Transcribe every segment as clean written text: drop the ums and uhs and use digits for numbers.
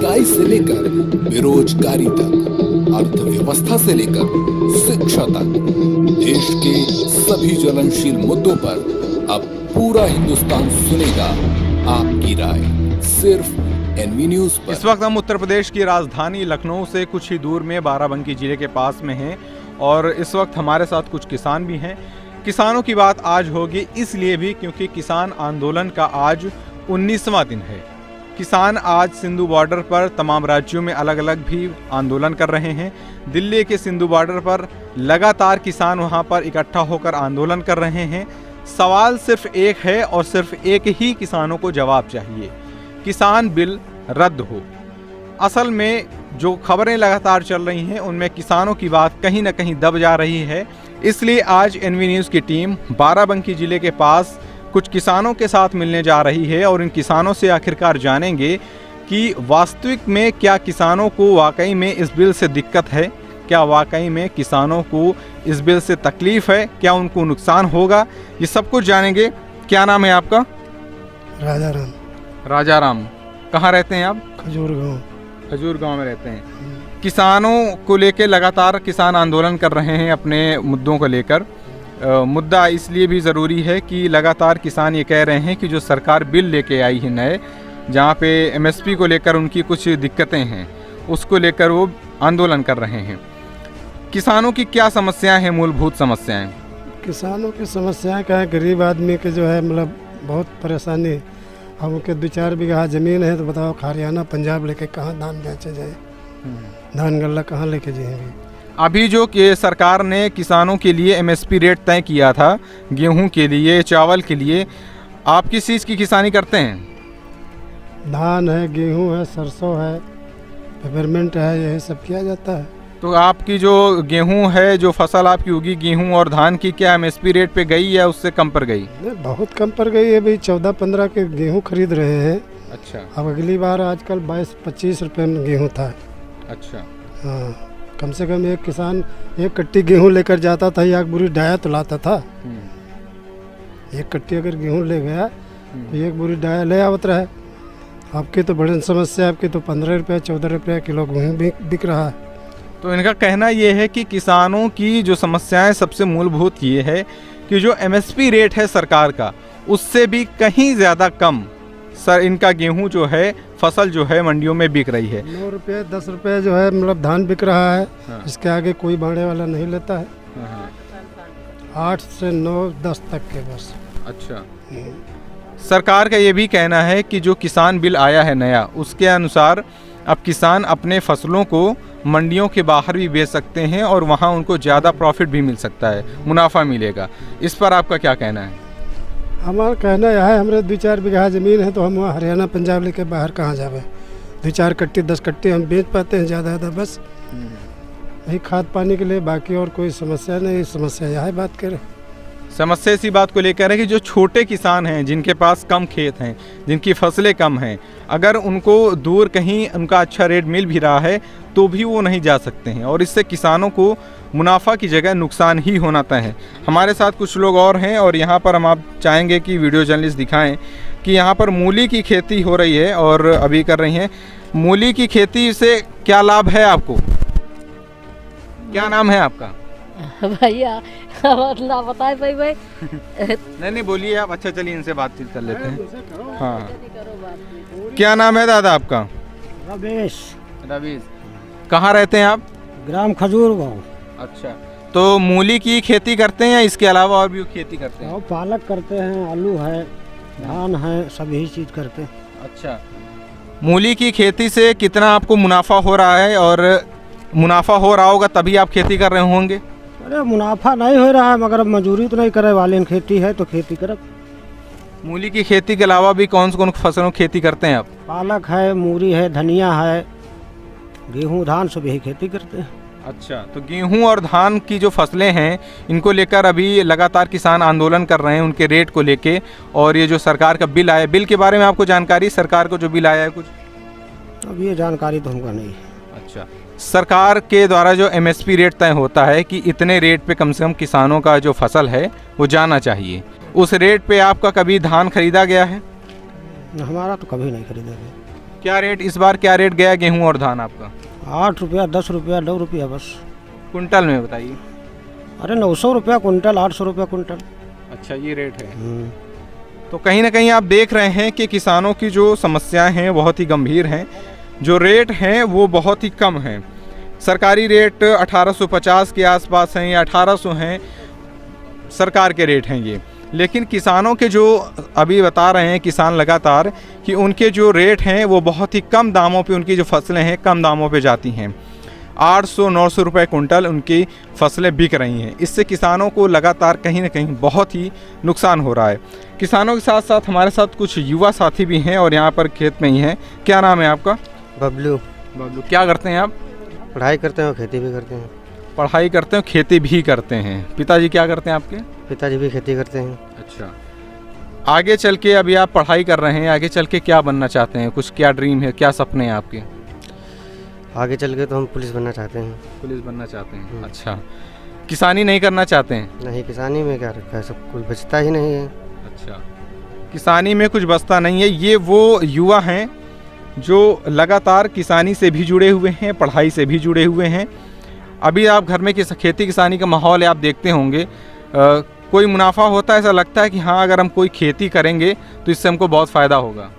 महंगाई से लेकर बेरोजगारी तक, अर्थव्यवस्था से लेकर शिक्षा तक, देश के सभी ज्वलनशील मुद्दों पर अब पूरा हिंदुस्तान सुनेगा आपकी राय सिर्फ एनवी न्यूज पर। इस वक्त हम उत्तर प्रदेश की राजधानी लखनऊ से कुछ ही दूर में बाराबंकी जिले के पास में हैं और इस वक्त हमारे साथ कुछ किसान भी हैं। किसानों की बात आज होगी इसलिए भी क्योंकि किसान आंदोलन का आज 19वां दिन है। किसान आज सिंधु बॉर्डर पर तमाम राज्यों में अलग अलग भी आंदोलन कर रहे हैं। दिल्ली के सिंधु बॉर्डर पर लगातार किसान वहां पर इकट्ठा होकर आंदोलन कर रहे हैं। सवाल सिर्फ एक है और सिर्फ एक ही किसानों को जवाब चाहिए, किसान बिल रद्द हो। असल में जो खबरें लगातार चल रही हैं उनमें किसानों की बात कहीं ना कहीं दब जा रही है। इसलिए आज एनवी न्यूज़ की टीम बाराबंकी जिले के पास कुछ किसानों के साथ मिलने जा रही है और इन किसानों से आखिरकार जानेंगे कि वास्तविक में क्या किसानों को वाकई में इस बिल से दिक्कत है, क्या वाकई में किसानों को इस बिल से तकलीफ़ है, क्या उनको नुकसान होगा, ये सब कुछ जानेंगे। क्या नाम है आपका? राजाराम। राजाराम, कहाँ रहते हैं आप? खजूर गाँव। खजूर गांव में रहते हैं। किसानों को लेकर लगातार किसान आंदोलन कर रहे हैं अपने मुद्दों को लेकर। मुद्दा इसलिए भी ज़रूरी है कि लगातार किसान ये कह रहे हैं कि जो सरकार बिल लेके आई है नए, जहाँ पे एमएसपी को लेकर उनकी कुछ दिक्कतें हैं, उसको लेकर वो आंदोलन कर रहे हैं। किसानों की क्या समस्याएं हैं, मूलभूत समस्याएं? किसानों की समस्याएं क्या है, गरीब आदमी के जो है मतलब बहुत परेशानी। अब उनके 2-4 बीघा ज़मीन है तो बताओ हरियाणा पंजाब लेके कहाँ धान बेचे जाए, धान गल्ला कहाँ लेके जाएंगे। अभी जो कि सरकार ने किसानों के लिए एमएसपी रेट तय किया था, गेहूं के लिए, चावल के लिए, आप किस चीज़ की किसानी करते हैं? धान है, गेहूं है, सरसों है, पेपरमेंट है, यही सब किया जाता है। तो आपकी जो गेहूं है, जो फसल आपकी होगी गेहूं और धान की, क्या एमएसपी रेट पे गई या उससे कम पर गई? नहीं, बहुत कम पर गई है। अभी 14-15 के गेहूं खरीद रहे हैं। अच्छा। अब अगली बार आजकल 22-25 रुपये में गेहूँ था। अच्छा। हाँ, कम से कम एक किसान 1 कट्टी गेहूं लेकर जाता था, 1 बोरी डाया तो लाता था। 1 कट्टी अगर गेहूं ले गया तो 1 बोरी डाया ले आवत रहा है। आपकी तो बड़ी समस्या, आपकी तो 15 रुपये 14 रुपये किलो गेहूँ बिक रहा है। तो इनका कहना ये है कि किसानों की जो समस्याएं सबसे मूलभूत ये है कि जो एमएसपी रेट है सरकार का, उससे भी कहीं ज़्यादा कम सर इनका गेहूं जो है, फसल जो है मंडियों में बिक रही है। 9 रुपये 10 रुपये जो है मतलब धान बिक रहा है। हाँ। इसके आगे कोई बाड़े वाला नहीं लेता है। हाँ। 8 से 9 10 तक के बस। अच्छा। सरकार का ये भी कहना है कि जो किसान बिल आया है नया, उसके अनुसार अब किसान अपने फसलों को मंडियों के बाहर भी बेच सकते हैं और वहाँ उनको ज़्यादा प्रॉफिट भी मिल सकता है, मुनाफा मिलेगा। इस पर आपका क्या कहना है? हमारा कहना यह है, हमारे 2-4 बीघा ज़मीन है तो हम वहाँ हरियाणा पंजाब लेके बाहर कहाँ जावे। 2-4 कट्टी 10 कट्टी हम बेच पाते हैं ज़्यादा बस, यही खाद पानी के लिए, बाकी और कोई समस्या नहीं। समस्या यह है बात करें, समस्या इसी बात को लेकर है कि जो छोटे किसान हैं, जिनके पास कम खेत हैं, जिनकी फसलें कम हैं, अगर उनको दूर कहीं उनका अच्छा रेट मिल भी रहा है तो भी वो नहीं जा सकते हैं और इससे किसानों को मुनाफा की जगह नुकसान ही होना तय है। हमारे साथ कुछ लोग और हैं और यहाँ पर हम आप चाहेंगे कि वीडियो जर्नलिस्ट दिखाएं कि यहाँ पर मूली की खेती हो रही है और अभी कर रही हैं। मूली की खेती से क्या लाभ है आपको? क्या नाम है आपका? भैया ना बताए भाई। नहीं बोलिए आप। अच्छा चलिए इनसे बातचीत कर लेते हैं। हाँ, क्या नाम है दादा आपका? रमेश। रवीश, कहाँ रहते हैं आप? ग्राम खजूर गाँव। अच्छा, तो मूली की खेती करते हैं या इसके अलावा और भी खेती करते हैं? पालक करते हैं, आलू है, धान है, सब यही चीज़ करते हैं। अच्छा, मूली की खेती से कितना आपको मुनाफा हो रहा है? और मुनाफा हो रहा होगा तभी आप खेती कर रहे होंगे। अरे मुनाफा नहीं हो रहा है, मगर अब मजदूरी तो नहीं करे वाले, खेती है तो खेती करब। मूली की खेती के अलावा भी कौन कौन फसलों की खेती करते हैं आप? पालक है, मूली है, धनिया है, गेहूं धान सब यही खेती करते हैं। अच्छा, तो गेहूं और धान की जो फसलें हैं इनको लेकर अभी लगातार किसान आंदोलन कर रहे हैं उनके रेट को लेके। और ये जो सरकार का बिल आया, बिल के बारे में आपको जानकारी, सरकार को जो बिल आया है कुछ? अब ये जानकारी तो हमको नहीं है। अच्छा, सरकार के द्वारा जो एमएसपी रेट तय होता है कि इतने रेट पे कम से कम किसानों का जो फसल है वो जाना चाहिए, उस रेट पे आपका कभी धान खरीदा गया है? हमारा तो कभी नहीं खरीदा गया। क्या रेट इस बार क्या रेट गया गेहूं और धान आपका? 8 रुपया 10 रुपया 9 रुपया बस। कुंटल में बताइए। अरे 900 रुपया कुंटल 800 रुपया कुंटल। अच्छा ये रेट है। तो कहीं ना कहीं आप देख रहे हैं कि किसानों की जो समस्याएं हैं बहुत ही गंभीर हैं। जो रेट हैं वो बहुत ही कम हैं। सरकारी रेट 1850 के आसपास हैं या 1800 हैं, सरकार के रेट हैं ये। लेकिन किसानों के जो अभी बता रहे हैं किसान लगातार कि उनके जो रेट हैं वो बहुत ही कम दामों पे उनकी जो फसलें हैं कम दामों पे जाती हैं। 800-900 रुपए कुंटल उनकी फसलें बिक रही हैं। इससे किसानों को लगातार कहीं ना कहीं बहुत ही नुकसान हो रहा है। किसानों के साथ साथ हमारे साथ कुछ युवा साथी भी हैं और यहाँ पर खेत में ही हैं। क्या नाम है आपका? बबलू। बबलू, क्या करते हैं आप? पढ़ाई करते हैं और खेती भी करते हैं। पढ़ाई करते हैं, खेती भी करते हैं। पिताजी क्या करते हैं आपके? पिताजी भी खेती करते हैं। अच्छा, आगे चल के अभी आप पढ़ाई कर रहे हैं, आगे चल के क्या बनना चाहते हैं? कुछ क्या ड्रीम है, क्या सपने हैं आपके? आगे चल के तो हम पुलिस बनना चाहते हैं। पुलिस बनना चाहते हैं। अच्छा, किसानी नहीं करना चाहते हैं? नहीं, किसानी में क्या रखा है, सब कुछ बचता ही नहीं है। अच्छा, किसानी में कुछ बचता नहीं है। ये वो युवा हैं जो लगातार किसानी से भी जुड़े हुए हैं, पढ़ाई से भी जुड़े हुए हैं। अभी आप घर में खेती किसानी का माहौल है, आप देखते होंगे कोई मुनाफा होता है, ऐसा लगता है कि हाँ अगर हम कोई खेती करेंगे तो इससे हमको बहुत फ़ायदा होगा।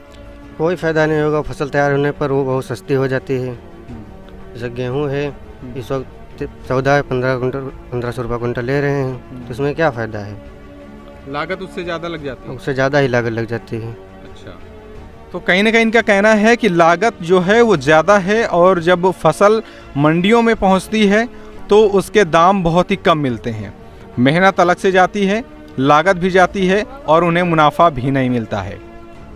कोई फ़ायदा नहीं होगा। फसल तैयार होने पर वो बहुत सस्ती हो जाती है। जैसे गेहूँ है इस वक्त 14-1500 रुपये कुंटल ले रहे हैं, तो इसमें क्या फ़ायदा है? लागत उससे ज़्यादा लग जाती है। उससे ज़्यादा ही लागत लग जाती है। अच्छा, तो कहीं ना कहीं इनका कहना है कि लागत जो है वो ज़्यादा है और जब फसल मंडियों में पहुंचती है तो उसके दाम बहुत ही कम मिलते हैं। मेहनत अलग से जाती है, लागत भी जाती है और उन्हें मुनाफा भी नहीं मिलता है।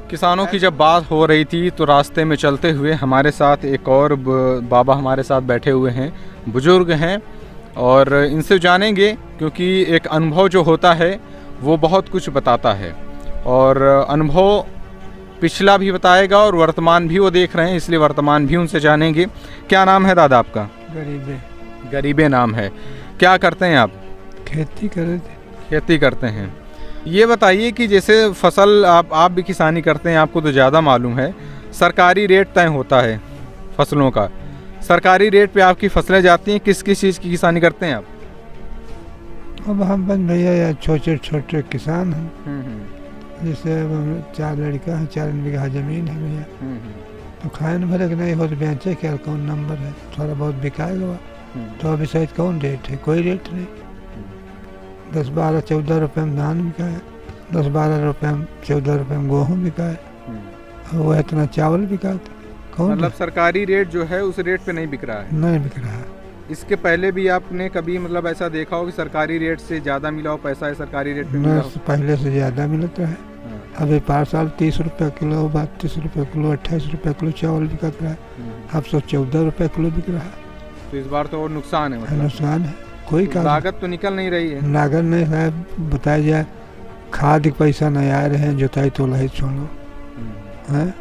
किसानों की जब बात हो रही थी तो रास्ते में चलते हुए हमारे साथ एक और बाबा हमारे साथ बैठे हुए हैं, बुजुर्ग हैं, और इनसे जानेंगे क्योंकि एक अनुभव जो होता है वो बहुत कुछ बताता है और अनुभव पिछला भी बताएगा और वर्तमान भी वो देख रहे हैं, इसलिए वर्तमान भी उनसे जानेंगे। क्या नाम है दादा आपका? गरीबे। गरीबे नाम है। क्या करते हैं आप? खेती करे थे। खेती करते हैं। ये बताइए कि जैसे फसल आप भी किसानी करते हैं, आपको तो ज़्यादा मालूम है, सरकारी रेट तय होता है फसलों का। सरकारी रेट पे आपकी फसलें जाती हैं। किस किस चीज़ की किसानी करते हैं आप? अब हम बन भैया या छोटे छोटे किसान हैं। जैसे अब हम 4 लड़का है, 4 बीघा ज़मीन है भैया, तो खाए न भरे नहीं हो तो बेचे क्या, कौन नंबर है, थोड़ा बहुत बिकाएगा। तो अभी शायद कौन रेट है? कोई रेट नहीं। 10-12-14 रुपये में धान बिका है, 10-12 रुपये में 14 रुपये में गेहूँ बिका है, और वो इतना चावल बिका। कौन मतलब सरकारी रेट जो है उस रेट पे नहीं बिक रहा है? नहीं बिक रहा है। इसके पहले भी आपने कभी मतलब ऐसा देखा हो कि सरकारी रेट से ज़्यादा मिला हो पैसा है सरकारी रेट पे मिला हो? पहले से ज़्यादा मिलता है। अभी 5 साल 30 रुपये किलो, 32 रुपये किलो, 28 रुपये किलो चावल बिकत रहा है। अब 14 रुपये किलो बिक रहा है। तो इस बार तो और नुकसान है। मतलब नुकसान है। कोई तो लागत तो निकल नहीं रही है। लागत नहीं है। बताया जाए खाद के पैसा नहीं आ रहे हैं, जोताई तो नहीं छोड़ो है।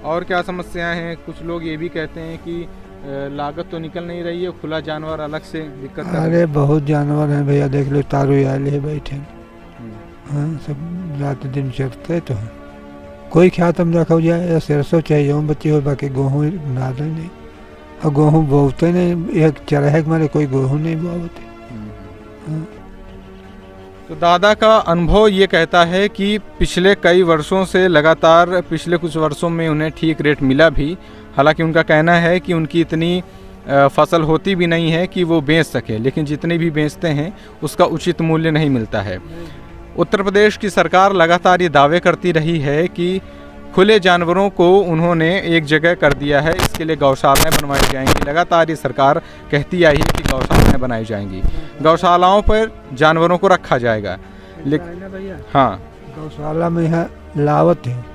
और क्या समस्याएं हैं? कुछ लोग ये भी कहते हैं कि लागत तो निकल नहीं रही है, खुला जानवर अलग से दिक्कत कर रहे हैं। अरे बहुत जानवर हैं भैया, देख लो तारू आले है बैठे। हाँ, सब रात दिन चलते तो हैं। कोई ख्यात हम रखा जाए या सरसों चाहिए बच्चे हो, बाकी गेहूँ नाद नहीं। और गेहूँ बोते नहीं, एक चरहे के मारे कोई गेहूँ नहीं बोते। तो दादा का अनुभव ये कहता है कि पिछले कई वर्षों से लगातार पिछले कुछ वर्षों में उन्हें ठीक रेट मिला भी। हालांकि उनका कहना है कि उनकी इतनी फसल होती भी नहीं है कि वो बेच सके, लेकिन जितनी भी बेचते हैं उसका उचित मूल्य नहीं मिलता है। उत्तर प्रदेश की सरकार लगातार ये दावे करती रही है कि खुले जानवरों को उन्होंने एक जगह कर दिया है, इसके लिए गौशालाएं बनवाई जाएंगी। लगातार ये सरकार कहती आई है कि गौशालाएं बनाई जाएंगी, गौशालाओं पर जानवरों को रखा जाएगा। लेकिन हाँ, गौशाला में यहाँ लावत है।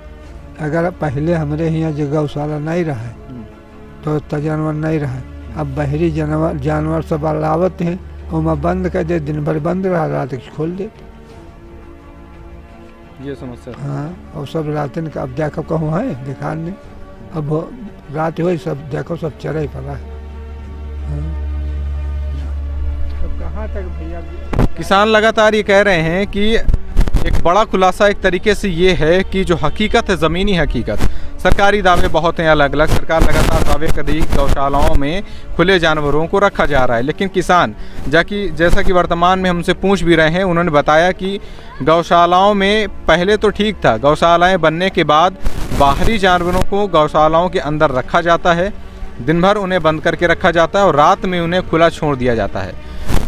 अगर पहले हमारे यहाँ जो गौशाला नहीं रहा है तो इतना जानवर नहीं रहा। अब बहरी जानवर सब लावत हैं, वहाँ बंद कर दे, दिन भर बंद रहा, रात खोल दे। ये समस्या। हाँ, और सब रात का अब देखो कहूँ है दिखान नहीं। अब रात हो सब देखो सब चरे पड़ा है। कहाँ तक भैया? किसान लगातार ये कह रहे हैं कि एक बड़ा खुलासा एक तरीके से ये है कि जो हकीकत है, ज़मीनी हकीकत, सरकारी दावे बहुत हैं अलग अलग। सरकार लगातार दावे कर रही है गौशालाओं में खुले जानवरों को रखा जा रहा है, लेकिन किसान जैसा कि वर्तमान में हमसे पूछ भी रहे हैं, उन्होंने बताया कि गौशालाओं में पहले तो ठीक था, गौशालाएं बनने के बाद बाहरी जानवरों को गौशालाओं के अंदर रखा जाता है, दिन भर उन्हें बंद करके रखा जाता है और रात में उन्हें खुला छोड़ दिया जाता है,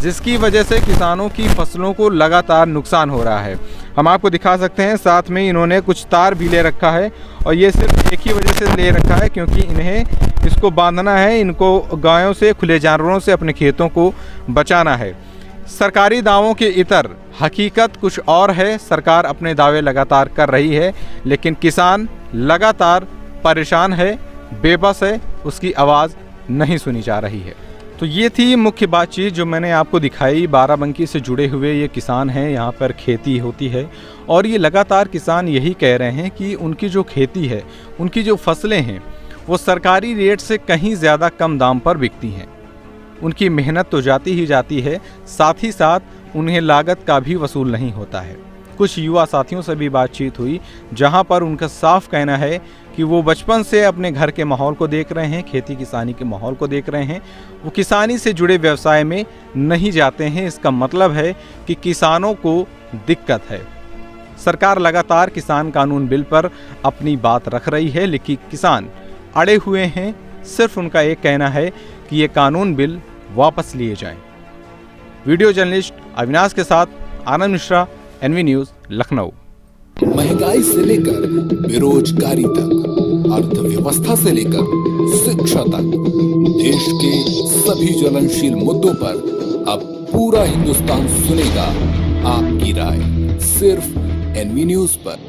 जिसकी वजह से किसानों की फसलों को लगातार नुकसान हो रहा है। हम आपको दिखा सकते हैं, साथ में इन्होंने कुछ तार भी ले रखा है और ये सिर्फ एक ही वजह से ले रखा है क्योंकि इन्हें इसको बांधना है, इनको गायों से, खुले जानवरों से अपने खेतों को बचाना है। सरकारी दावों के इतर हकीकत कुछ और है। सरकार अपने दावे लगातार कर रही है, लेकिन किसान लगातार परेशान है, बेबस है, उसकी आवाज़ नहीं सुनी जा रही है। तो ये थी मुख्य बातचीत जो मैंने आपको दिखाई। बाराबंकी से जुड़े हुए ये किसान हैं, यहाँ पर खेती होती है और ये लगातार किसान यही कह रहे हैं कि उनकी जो खेती है, उनकी जो फसलें हैं, वो सरकारी रेट से कहीं ज़्यादा कम दाम पर बिकती हैं। उनकी मेहनत तो जाती ही जाती है, साथ ही साथ उन्हें लागत का भी वसूल नहीं होता है। कुछ युवा साथियों से भी बातचीत हुई, जहां पर उनका साफ कहना है कि वो बचपन से अपने घर के माहौल को देख रहे हैं, खेती किसानी के माहौल को देख रहे हैं, वो किसानी से जुड़े व्यवसाय में नहीं जाते हैं। इसका मतलब है कि किसानों को दिक्कत है। सरकार लगातार किसान कानून बिल पर अपनी बात रख रही है, लेकिन किसान अड़े हुए हैं। सिर्फ उनका एक कहना है कि ये कानून बिल वापस लिए जाएं। वीडियो जर्नलिस्ट अविनाश के साथ आनंद मिश्रा, एनवी न्यूज़, लखनऊ। महंगाई से लेकर बेरोजगारी तक, अर्थव्यवस्था से लेकर शिक्षा तक, देश के सभी ज्वलनशील मुद्दों पर अब पूरा हिंदुस्तान सुनेगा आपकी राय, सिर्फ एनवी न्यूज़ पर।